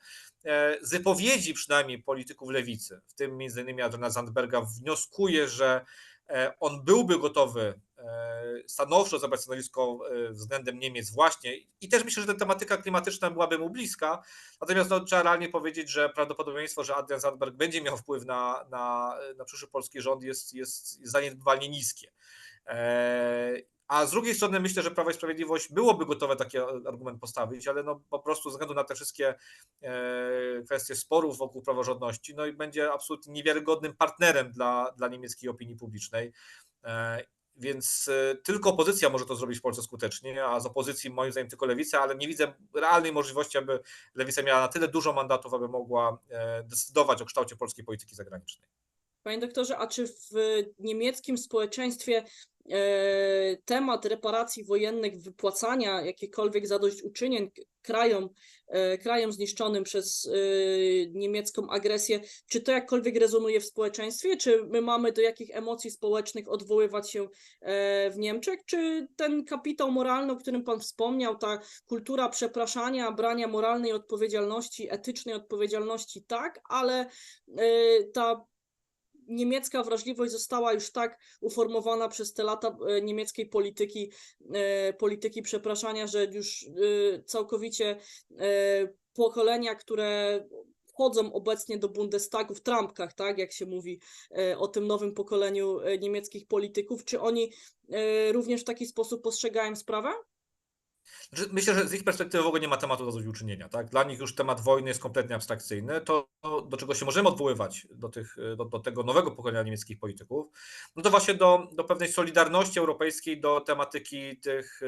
Z wypowiedzi przynajmniej polityków lewicy, w tym między innymi Adriana Zandberga, wnioskuję, że on byłby gotowy stanowczo zabrać stanowisko względem Niemiec właśnie i też myślę, że ta tematyka klimatyczna byłaby mu bliska, natomiast trzeba realnie powiedzieć, że prawdopodobieństwo, że Adrian Zandberg będzie miał wpływ na przyszły polski rząd jest zaniedbywalnie niskie. A z drugiej strony myślę, że Prawo i Sprawiedliwość byłoby gotowe taki argument postawić, ale po prostu ze względu na te wszystkie kwestie sporów wokół praworządności, i będzie absolutnie niewiarygodnym partnerem dla niemieckiej opinii publicznej. Więc tylko opozycja może to zrobić w Polsce skutecznie, a z opozycji moim zdaniem tylko Lewica, ale nie widzę realnej możliwości, aby Lewica miała na tyle dużo mandatów, aby mogła decydować o kształcie polskiej polityki zagranicznej. Panie doktorze, a czy w niemieckim społeczeństwie temat reparacji wojennych, wypłacania jakichkolwiek zadośćuczynień krajom zniszczonym przez niemiecką agresję, czy to jakkolwiek rezonuje w społeczeństwie? Czy my mamy do jakich emocji społecznych odwoływać się w Niemczech? Czy ten kapitał moralny, o którym pan wspomniał, ta kultura przepraszania, brania moralnej odpowiedzialności, etycznej odpowiedzialności, tak, ale ta niemiecka wrażliwość została już tak uformowana przez te lata niemieckiej polityki przepraszania, że już całkowicie pokolenia, które wchodzą obecnie do Bundestagu w trampkach, tak, jak się mówi o tym nowym pokoleniu niemieckich polityków, czy oni również w taki sposób postrzegają sprawę? Myślę, że z ich perspektywy w ogóle nie ma tematu do zadośćuczynienia. Tak? Dla nich już temat wojny jest kompletnie abstrakcyjny. To, do czego się możemy odwoływać, do tego nowego pokolenia niemieckich polityków, no to właśnie do pewnej solidarności europejskiej, do tematyki tych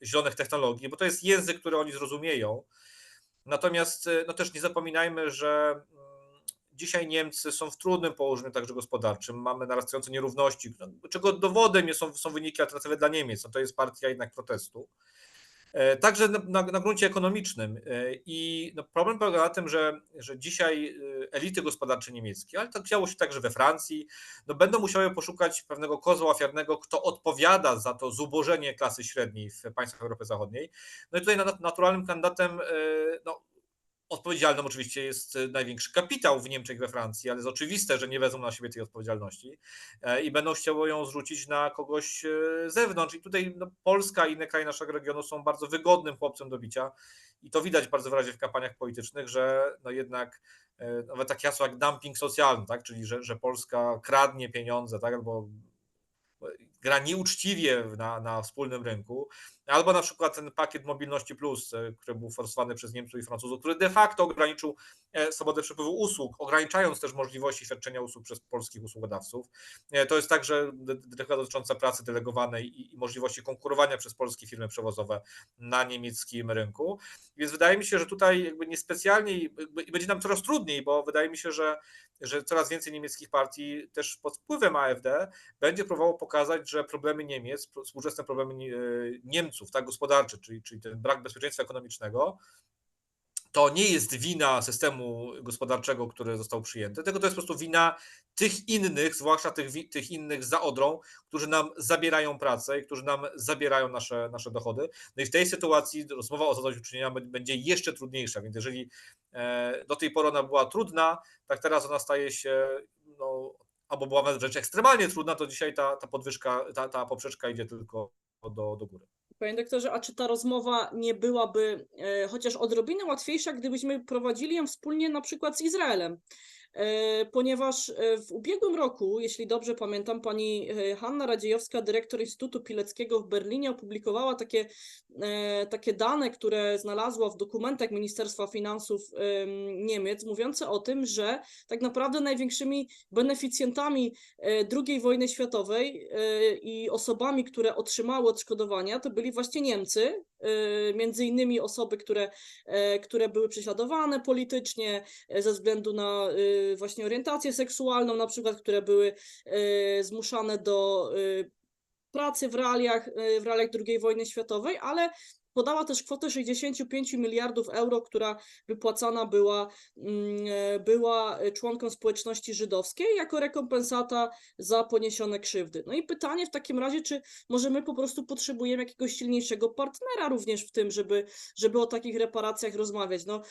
zielonych technologii, bo to jest język, który oni zrozumieją. Natomiast no też nie zapominajmy, że dzisiaj Niemcy są w trudnym położeniu także gospodarczym. Mamy narastające nierówności, czego dowodem są wyniki Alternatywy dla Niemiec. No to jest partia jednak protestu. Także na gruncie ekonomicznym. I no problem polega na tym, że dzisiaj elity gospodarcze niemieckie, ale tak działo się także we Francji, no będą musiały poszukać pewnego kozła ofiarnego, kto odpowiada za to zubożenie klasy średniej w państwach Europy Zachodniej. No i tutaj naturalnym kandydatem, no, odpowiedzialnym oczywiście jest największy kapitał w Niemczech, we Francji, ale jest oczywiste, że nie wezmą na siebie tej odpowiedzialności i będą chciały ją zrzucić na kogoś z zewnątrz. I tutaj no, Polska i inne kraje naszego regionu są bardzo wygodnym chłopcem do bicia i to widać bardzo wyraźnie w kampaniach politycznych, że no jednak nawet takie hasła jak dumping socjalny, tak? Czyli że Polska kradnie pieniądze, tak? Albo gra nieuczciwie na wspólnym rynku, albo na przykład ten pakiet Mobilności Plus, który był forsowany przez Niemców i Francuzów, który de facto ograniczył swobodę przepływu usług, ograniczając też możliwości świadczenia usług przez polskich usługodawców. To jest także dyrektywa dotycząca pracy delegowanej i możliwości konkurowania przez polskie firmy przewozowe na niemieckim rynku. Więc wydaje mi się, że tutaj jakby niespecjalnie i będzie nam coraz trudniej, bo wydaje mi się, że coraz więcej niemieckich partii też pod wpływem AfD będzie próbowało pokazać, że problemy Niemiec, współczesne problemy Niemców, tak, gospodarcze, czyli ten brak bezpieczeństwa ekonomicznego, to nie jest wina systemu gospodarczego, który został przyjęty, tylko to jest po prostu wina tych innych, zwłaszcza tych innych za Odrą, którzy nam zabierają pracę i którzy nam zabierają nasze dochody. No i w tej sytuacji rozmowa o zadośćuczynienia będzie jeszcze trudniejsza, więc jeżeli do tej pory ona była trudna, tak teraz ona staje się, no, albo była wręcz ekstremalnie trudna, to dzisiaj ta podwyżka, ta poprzeczka idzie tylko do góry. Panie doktorze, a czy ta rozmowa nie byłaby chociaż odrobinę łatwiejsza, gdybyśmy prowadzili ją wspólnie na przykład z Izraelem? Ponieważ w ubiegłym roku, jeśli dobrze pamiętam, pani Hanna Radziejowska, dyrektor Instytutu Pileckiego w Berlinie, opublikowała takie dane, które znalazła w dokumentach Ministerstwa Finansów Niemiec, mówiące o tym, że tak naprawdę największymi beneficjentami II wojny światowej i osobami, które otrzymały odszkodowania, to byli właśnie Niemcy, między innymi osoby, które były prześladowane politycznie ze względu na właśnie orientację seksualną, na przykład, które były zmuszane do pracy w realiach II wojny światowej, ale podała też kwotę 65 miliardów euro, która wypłacana była członkom społeczności żydowskiej jako rekompensata za poniesione krzywdy. No i pytanie w takim razie, czy może my po prostu potrzebujemy jakiegoś silniejszego partnera również w tym, żeby o takich reparacjach rozmawiać. No,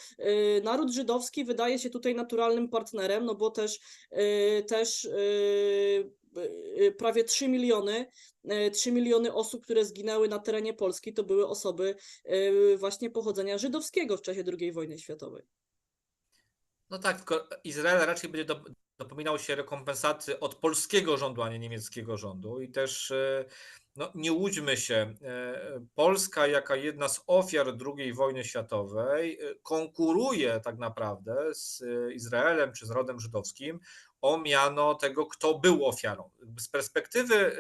naród żydowski wydaje się tutaj naturalnym partnerem, no bo też prawie 3 miliony osób, które zginęły na terenie Polski, to były osoby właśnie pochodzenia żydowskiego w czasie II wojny światowej. No tak, tylko Izrael raczej będzie dopominał się rekompensaty od polskiego rządu, a nie niemieckiego rządu. I też no, nie łudźmy się, Polska jako jedna z ofiar II wojny światowej konkuruje tak naprawdę z Izraelem czy z narodem żydowskim o miano tego, kto był ofiarą. Z perspektywy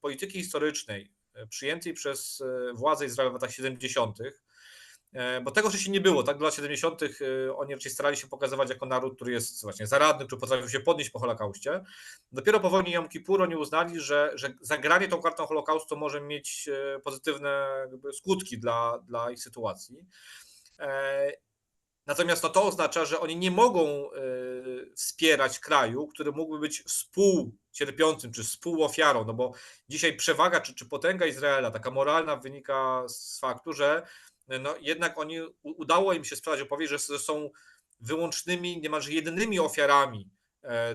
polityki historycznej przyjętej przez władze Izraela w latach 70., bo tego wcześniej nie było, tak? Do lat 70. Oni raczej starali się pokazywać jako naród, który jest właśnie zaradny, który potrafił się podnieść po Holokauście. Dopiero po wojnie Jom Kippur oni uznali, że zagranie tą kartą Holokaustu może mieć pozytywne skutki dla ich sytuacji. Natomiast no to oznacza, że oni nie mogą wspierać kraju, który mógłby być współcierpiącym czy współofiarą, no bo dzisiaj przewaga czy potęga Izraela, taka moralna, wynika z faktu, że no jednak udało im się sprzedać opowieść, że są wyłącznymi, niemalże jedynymi ofiarami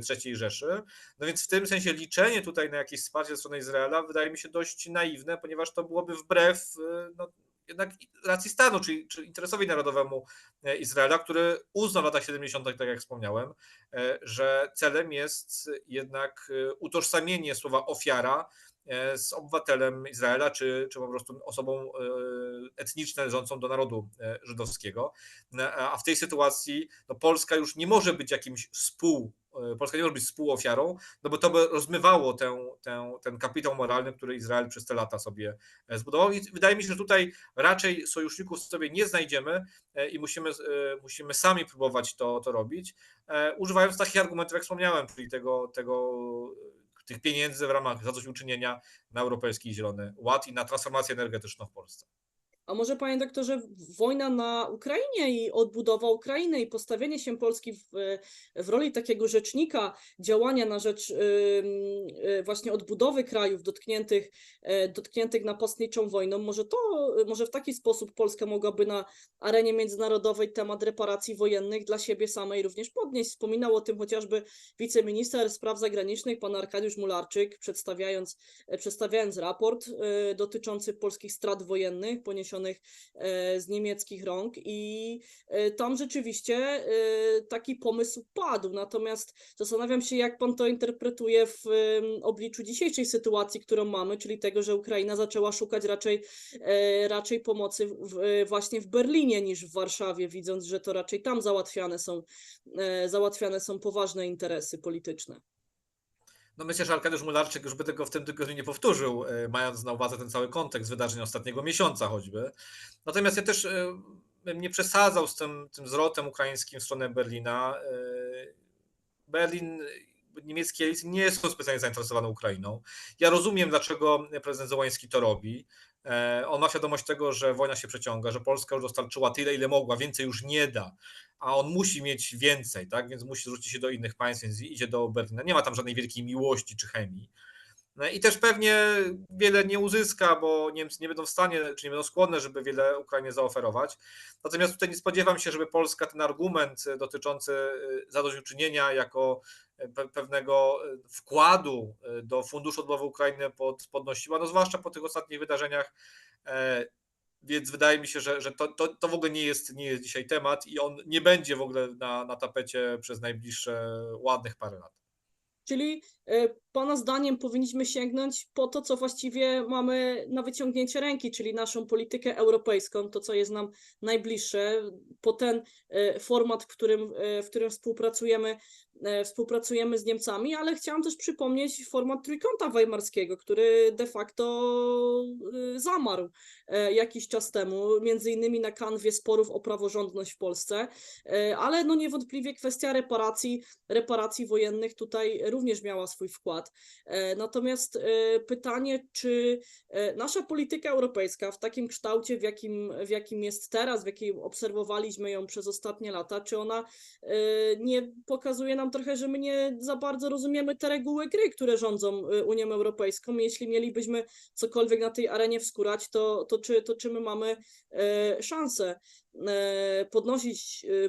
III Rzeszy. No więc w tym sensie liczenie tutaj na jakieś wsparcie ze strony Izraela wydaje mi się dość naiwne, ponieważ to byłoby wbrew no, jednak racji stanu, czyli interesowi narodowemu Izraela, który uznał w latach 70., tak jak wspomniałem, że celem jest jednak utożsamienie słowa ofiara z obywatelem Izraela, czy po prostu osobą etniczną należącą do narodu żydowskiego. A w tej sytuacji no, Polska już nie może być jakimś Polska nie może być współofiarą, no bo to by rozmywało ten kapitał moralny, który Izrael przez te lata sobie zbudował. I wydaje mi się, że tutaj raczej sojuszników sobie nie znajdziemy i musimy sami próbować to robić, używając takich argumentów, jak wspomniałem, czyli tych pieniędzy w ramach zadośćuczynienia na Europejski Zielony Ład i na transformację energetyczną w Polsce. A może, panie doktorze, wojna na Ukrainie i odbudowa Ukrainy i postawienie się Polski w roli takiego rzecznika działania na rzecz właśnie odbudowy krajów dotkniętych napastniczą wojną, może w taki sposób Polska mogłaby na arenie międzynarodowej temat reparacji wojennych dla siebie samej również podnieść. Wspominał o tym chociażby wiceminister spraw zagranicznych, pan Arkadiusz Mularczyk, przedstawiając raport dotyczący polskich strat wojennych poniesionych z niemieckich rąk i tam rzeczywiście taki pomysł padł. Natomiast zastanawiam się, jak pan to interpretuje w obliczu dzisiejszej sytuacji, którą mamy, czyli tego, że Ukraina zaczęła szukać raczej pomocy właśnie w Berlinie niż w Warszawie, widząc, że to raczej tam załatwiane są poważne interesy polityczne. No myślę, że Arkadiusz Mularczyk już by tego w tym tygodniu nie powtórzył, mając na uwadze ten cały kontekst wydarzeń ostatniego miesiąca choćby. Natomiast ja też bym nie przesadzał z tym zwrotem ukraińskim w stronę Berlina. Berlin, niemieckie elity nie są specjalnie zainteresowane Ukrainą. Ja rozumiem, dlaczego prezydent Zełański to robi. On ma świadomość tego, że wojna się przeciąga, że Polska już dostarczyła tyle, ile mogła, więcej już nie da, a on musi mieć więcej, tak? Więc musi zwrócić się do innych państw, więc idzie do Berlina. Nie ma tam żadnej wielkiej miłości czy chemii. I też pewnie wiele nie uzyska, bo Niemcy nie będą w stanie, czy nie będą skłonne, żeby wiele Ukrainie zaoferować. Natomiast tutaj nie spodziewam się, żeby Polska ten argument dotyczący zadośćuczynienia jako pewnego wkładu do Funduszu Odbudowy Ukrainy podnosiła, no zwłaszcza po tych ostatnich wydarzeniach. Więc wydaje mi się, że to w ogóle nie jest dzisiaj temat i on nie będzie w ogóle na tapecie przez najbliższe ładnych parę lat. Czyli pana zdaniem powinniśmy sięgnąć po to, co właściwie mamy na wyciągnięcie ręki, czyli naszą politykę europejską, to co jest nam najbliższe, po ten format, w którym współpracujemy z Niemcami, ale chciałam też przypomnieć format Trójkąta Weimarskiego, który de facto zamarł jakiś czas temu, między innymi na kanwie sporów o praworządność w Polsce, ale no niewątpliwie kwestia reparacji wojennych tutaj również miała swój wkład. Natomiast pytanie, czy nasza polityka europejska w takim kształcie, w jakim jest teraz, w jakim obserwowaliśmy ją przez ostatnie lata, czy ona nie pokazuje nam trochę, że my nie za bardzo rozumiemy te reguły gry, które rządzą Unią Europejską? Jeśli mielibyśmy cokolwiek na tej arenie wskórać, to czy my mamy szansę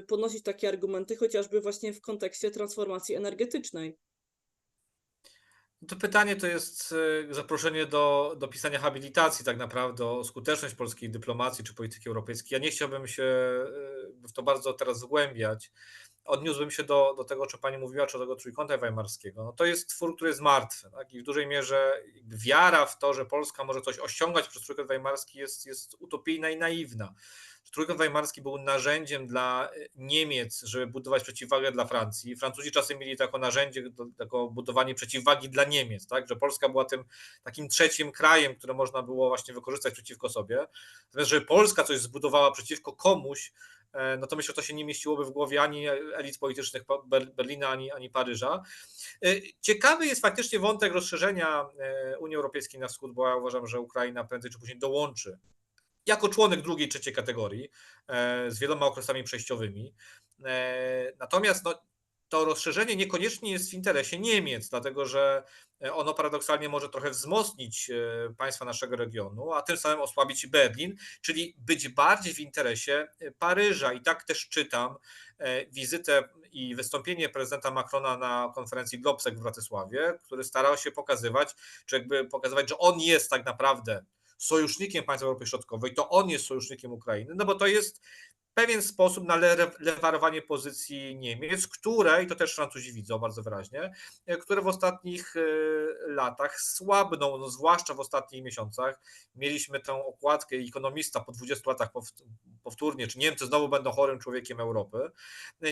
podnosić takie argumenty, chociażby właśnie w kontekście transformacji energetycznej? To pytanie to jest zaproszenie do pisania habilitacji tak naprawdę o skuteczność polskiej dyplomacji czy polityki europejskiej. Ja nie chciałbym się w to bardzo teraz zgłębiać. Odniósłbym się do tego, o czym pani mówiła, czy do tego Trójkąta Weimarskiego. No to jest twór, który jest martwy, tak? I w dużej mierze wiara w to, że Polska może coś osiągać przez Trójkąt Weimarski jest utopijna i naiwna. Trójkąt Weimarski był narzędziem dla Niemiec, żeby budować przeciwwagę dla Francji. Francuzi czasem mieli to jako narzędzie, jako budowanie przeciwwagi dla Niemiec, tak? Że Polska była tym takim trzecim krajem, które można było właśnie wykorzystać przeciwko sobie. Natomiast, żeby Polska coś zbudowała przeciwko komuś, no to myślę, że to się nie mieściłoby w głowie ani elit politycznych Berlina, ani Paryża. Ciekawy jest faktycznie wątek rozszerzenia Unii Europejskiej na wschód, bo ja uważam, że Ukraina prędzej czy później dołączy jako członek drugiej, trzeciej kategorii z wieloma okresami przejściowymi. Natomiast no, to rozszerzenie niekoniecznie jest w interesie Niemiec, dlatego że ono paradoksalnie może trochę wzmocnić państwa naszego regionu, a tym samym osłabić Berlin, czyli być bardziej w interesie Paryża. I tak też czytam wizytę i wystąpienie prezydenta Macrona na konferencji Globsec w Bratysławie, który starał się pokazywać, czy jakby pokazywać, że on jest tak naprawdę sojusznikiem państw Europy Środkowej, to on jest sojusznikiem Ukrainy, no bo to jest pewien sposób na lewarowanie pozycji Niemiec, które, i to też Francuzi widzą bardzo wyraźnie, które w ostatnich latach słabną, no zwłaszcza w ostatnich miesiącach. Mieliśmy tę okładkę Economista po 20 latach powtórnie, czy Niemcy znowu będą chorym człowiekiem Europy.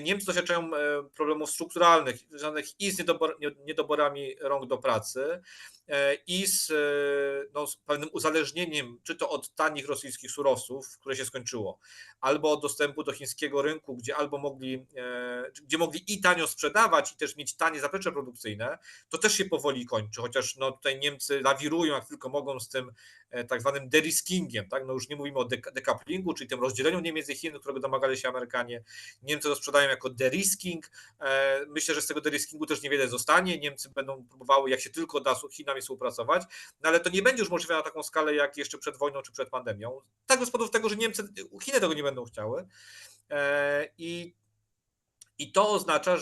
Niemcy doświadczają problemów strukturalnych, związanych i z niedoborami rąk do pracy, i z pewnym uzależnieniem, czy to od tanich rosyjskich surowców, które się skończyło, albo od dostępu do chińskiego rynku, gdzie mogli i tanio sprzedawać, i też mieć tanie zaplecze produkcyjne, to też się powoli kończy, chociaż no tutaj Niemcy lawirują jak tylko mogą z tym tak zwanym deriskingiem, tak? No już nie mówimy o decouplingu, czyli tym rozdzieleniu Niemiec i Chin, którego domagali się Amerykanie. Niemcy to sprzedają jako derisking. Myślę, że z tego deriskingu też niewiele zostanie. Niemcy będą próbowały, jak się tylko da, z Chinami współpracować, no ale to nie będzie już możliwe na taką skalę, jak jeszcze przed wojną czy przed pandemią. Tak z powodu tego, że Chiny tego nie będą chciały. I to oznacza,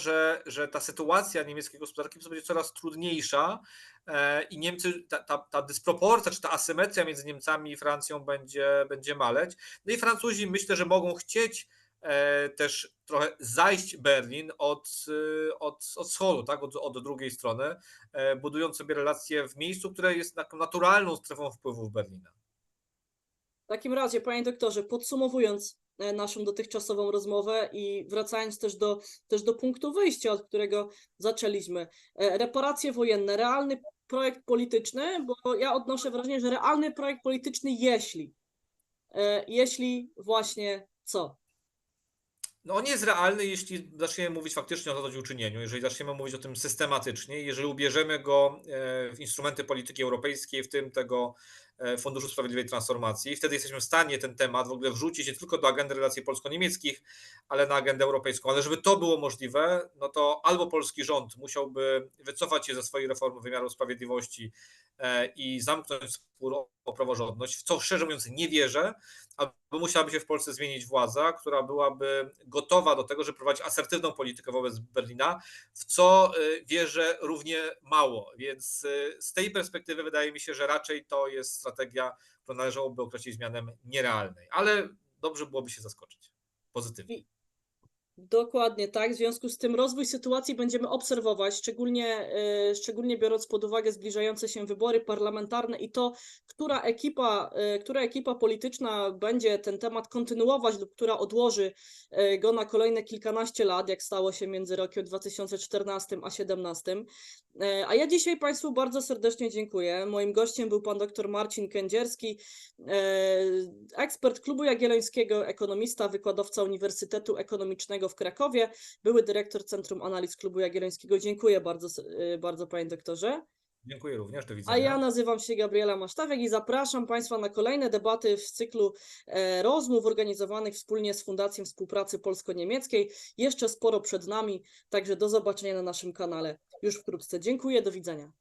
że ta sytuacja niemieckiej gospodarki będzie coraz trudniejsza i Niemcy, ta dysproporcja, czy ta asymetria między Niemcami i Francją będzie maleć. No i Francuzi myślę, że mogą chcieć też trochę zajść Berlin od wschodu, tak, od drugiej strony, budując sobie relacje w miejscu, które jest taką naturalną strefą wpływów Berlina. W takim razie, panie doktorze, podsumowując naszą dotychczasową rozmowę i wracając też do punktu wyjścia, od którego zaczęliśmy. Reparacje wojenne, realny projekt polityczny, bo ja odnoszę wrażenie, że realny projekt polityczny, jeśli właśnie co? No on jest realny, jeśli zaczniemy mówić faktycznie o zadośćuczynieniu, jeżeli zaczniemy mówić o tym systematycznie, jeżeli ubierzemy go w instrumenty polityki europejskiej, w tym tego Funduszu Sprawiedliwej Transformacji. Wtedy jesteśmy w stanie ten temat w ogóle wrzucić nie tylko do agendy relacji polsko-niemieckich, ale na agendę europejską. Ale żeby to było możliwe, no to albo polski rząd musiałby wycofać się ze swojej reformy wymiaru sprawiedliwości i zamknąć spór o praworządność, w co szczerze mówiąc nie wierzę, albo musiałaby się w Polsce zmienić władza, która byłaby gotowa do tego, żeby prowadzić asertywną politykę wobec Berlina, w co wierzę równie mało. Więc z tej perspektywy wydaje mi się, że raczej to jest strategia, którą należałoby określić mianem nierealnej, ale dobrze byłoby się zaskoczyć pozytywnie. Dokładnie tak. W związku z tym rozwój sytuacji będziemy obserwować, szczególnie biorąc pod uwagę zbliżające się wybory parlamentarne i to, która ekipa polityczna będzie ten temat kontynuować lub która odłoży go na kolejne kilkanaście lat, jak stało się między rokiem 2014 a 2017. A ja dzisiaj Państwu bardzo serdecznie dziękuję. Moim gościem był pan dr Marcin Kędzierski, ekspert Klubu Jagiellońskiego, ekonomista, wykładowca Uniwersytetu Ekonomicznego w Krakowie, były dyrektor Centrum Analiz Klubu Jagiellońskiego. Dziękuję bardzo panie doktorze. Dziękuję również, do A widzenia. ja nazywam się Gabriela Masztawek i zapraszam Państwa na kolejne debaty w cyklu rozmów organizowanych wspólnie z Fundacją Współpracy Polsko-Niemieckiej. Jeszcze sporo przed nami, także do zobaczenia na naszym kanale już wkrótce. Dziękuję, do widzenia.